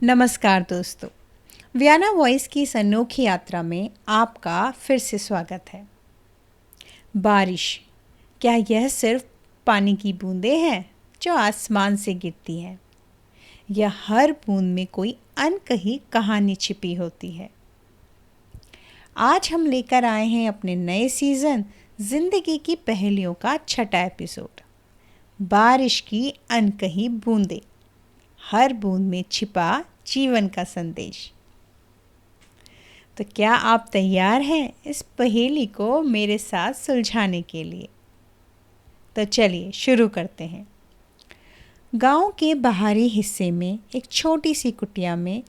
नमस्कार दोस्तों, Vienna voice की इस अनोखी यात्रा में आपका फिर से स्वागत है। बारिश, क्या यह सिर्फ पानी की बूंदें हैं जो आसमान से गिरती हैं, या हर बूंद में कोई अनकही कहानी छिपी होती है? आज हम लेकर आए हैं अपने नए सीज़न जिंदगी की पहेलियों का 6वां एपिसोड, बारिश की अनकही बूंदें, हर बूंद में छिपा जीवन का संदेश। तो क्या आप तैयार हैं इस पहेली को मेरे साथ सुलझाने के लिए? तो चलिए शुरू करते हैं। गांव के बाहरी हिस्से में एक छोटी सी कुटिया में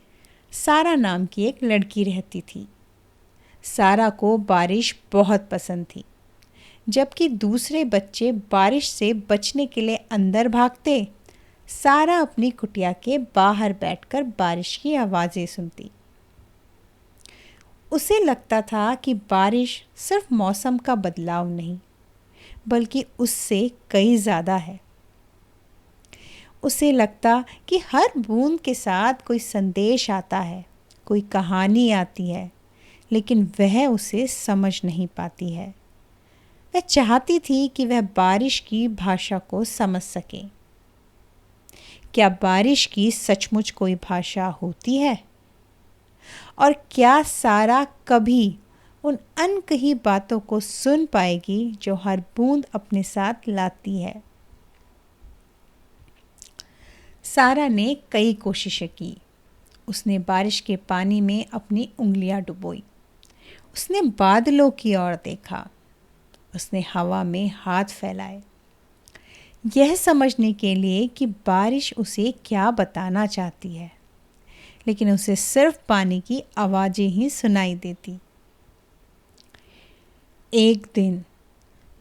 सारा नाम की एक लड़की रहती थी। सारा को बारिश बहुत पसंद थी। जबकि दूसरे बच्चे बारिश से बचने के लिए अंदर भागते, सारा अपनी कुटिया के बाहर बैठकर बारिश की आवाज़ें सुनती। उसे लगता था कि बारिश सिर्फ मौसम का बदलाव नहीं, बल्कि उससे कई ज़्यादा है। उसे लगता कि हर बूंद के साथ कोई संदेश आता है, कोई कहानी आती है, लेकिन वह उसे समझ नहीं पाती है। वह चाहती थी कि वह बारिश की भाषा को समझ सके। क्या बारिश की सचमुच कोई भाषा होती है? और क्या सारा कभी उन अनकही बातों को सुन पाएगी जो हर बूंद अपने साथ लाती है? सारा ने कई कोशिशें की। उसने बारिश के पानी में अपनी उंगलियां डुबोई। उसने बादलों की ओर देखा। उसने हवा में हाथ फैलाए, यह समझने के लिए कि बारिश उसे क्या बताना चाहती है, लेकिन उसे सिर्फ पानी की आवाज़ें ही सुनाई देती। एक दिन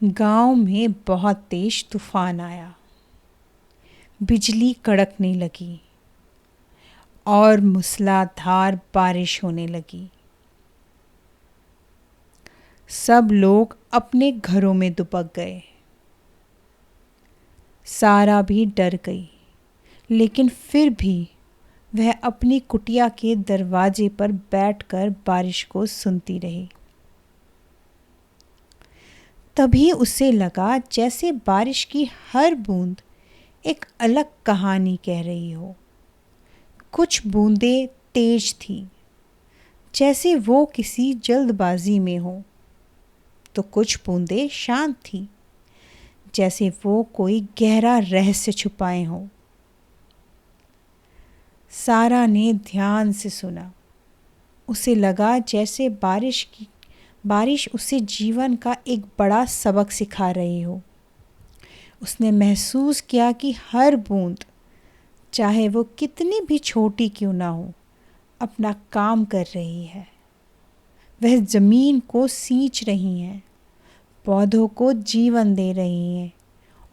गांव में बहुत तेज तूफान आया। बिजली कड़कने लगी और मूसलाधार बारिश होने लगी। सब लोग अपने घरों में दुबक गए। सारा भी डर गई, लेकिन फिर भी वह अपनी कुटिया के दरवाजे पर बैठकर बारिश को सुनती रही। तभी उसे लगा जैसे बारिश की हर बूंद एक अलग कहानी कह रही हो। कुछ बूंदें तेज थीं, जैसे वो किसी जल्दबाजी में हो, तो कुछ बूंदें शांत थीं, जैसे वो कोई गहरा रहस्य छुपाए हों। सारा ने ध्यान से सुना। उसे लगा जैसे बारिश उसे जीवन का एक बड़ा सबक सिखा रही हो। उसने महसूस किया कि हर बूंद, चाहे वो कितनी भी छोटी क्यों ना हो, अपना काम कर रही है। वह ज़मीन को सींच रही हैं, पौधों को जीवन दे रही हैं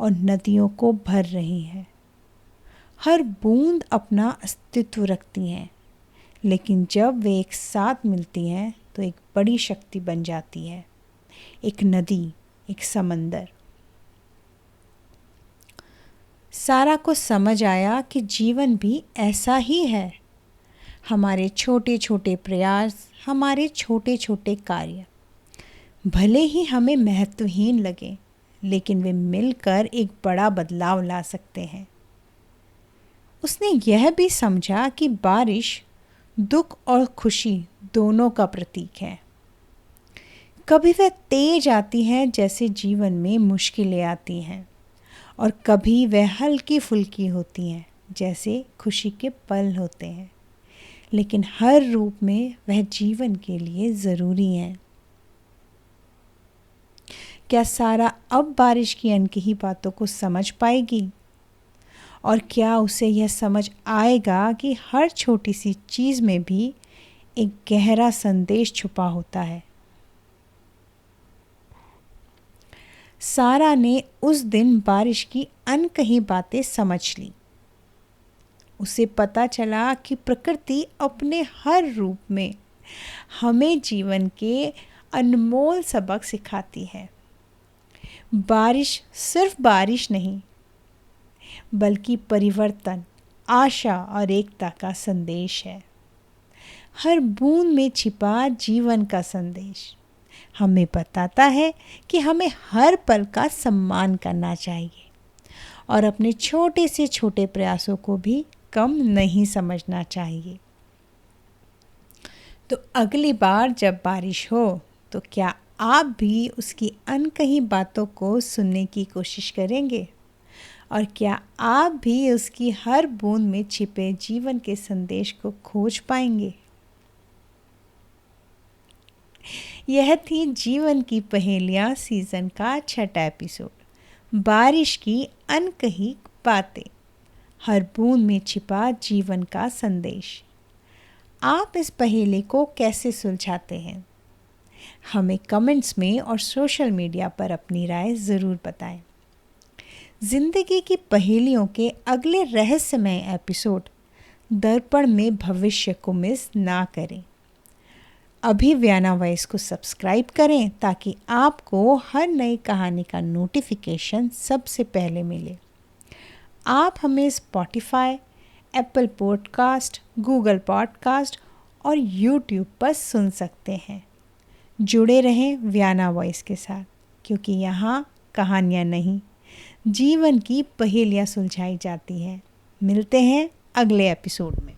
और नदियों को भर रही हैं। हर बूंद अपना अस्तित्व रखती हैं, लेकिन जब वे एक साथ मिलती हैं तो एक बड़ी शक्ति बन जाती है, एक नदी, एक समंदर। सारा को समझ आया कि जीवन भी ऐसा ही है। हमारे छोटे छोटे प्रयास, हमारे छोटे छोटे कार्य, भले ही हमें महत्वहीन लगे, लेकिन वे मिलकर एक बड़ा बदलाव ला सकते हैं। उसने यह भी समझा कि बारिश दुख और खुशी दोनों का प्रतीक है। कभी वह तेज आती है जैसे जीवन में मुश्किलें आती हैं, और कभी वह हल्की फुल्की होती हैं जैसे खुशी के पल होते हैं, लेकिन हर रूप में वह जीवन के लिए ज़रूरी हैं। क्या सारा अब बारिश की अनकही बातों को समझ पाएगी? और क्या उसे यह समझ आएगा कि हर छोटी सी चीज़ में भी एक गहरा संदेश छुपा होता है? सारा ने उस दिन बारिश की अनकही बातें समझ ली। उसे पता चला कि प्रकृति अपने हर रूप में हमें जीवन के अनमोल सबक सिखाती है। बारिश सिर्फ बारिश नहीं, बल्कि परिवर्तन, आशा और एकता का संदेश है। हर बूंद में छिपा जीवन का संदेश हमें बताता है कि हमें हर पल का सम्मान करना चाहिए और अपने छोटे से छोटे प्रयासों को भी कम नहीं समझना चाहिए। तो अगली बार जब बारिश हो तो क्या आप भी उसकी अनकही बातों को सुनने की कोशिश करेंगे? और क्या आप भी उसकी हर बूंद में छिपे जीवन के संदेश को खोज पाएंगे? यह थी जीवन की पहेलियाँ सीज़न का 6वां एपिसोड, बारिश की अनकही बातें, हर बूंद में छिपा जीवन का संदेश। आप इस पहेली को कैसे सुलझाते हैं? हमें कमेंट्स में और सोशल मीडिया पर अपनी राय ज़रूर बताएं। जिंदगी की पहेलियों के अगले रहस्यमय एपिसोड दर्पण में भविष्य को मिस ना करें। अभी व्याना वॉइस को सब्सक्राइब करें ताकि आपको हर नई कहानी का नोटिफिकेशन सबसे पहले मिले। आप हमें Spotify, Apple podcast, Google podcast और यूट्यूब पर सुन सकते हैं। जुड़े रहें व्याना वॉइस के साथ, क्योंकि यहाँ कहानियाँ नहीं, जीवन की पहेलियाँ सुलझाई जाती हैं। मिलते हैं अगले एपिसोड में।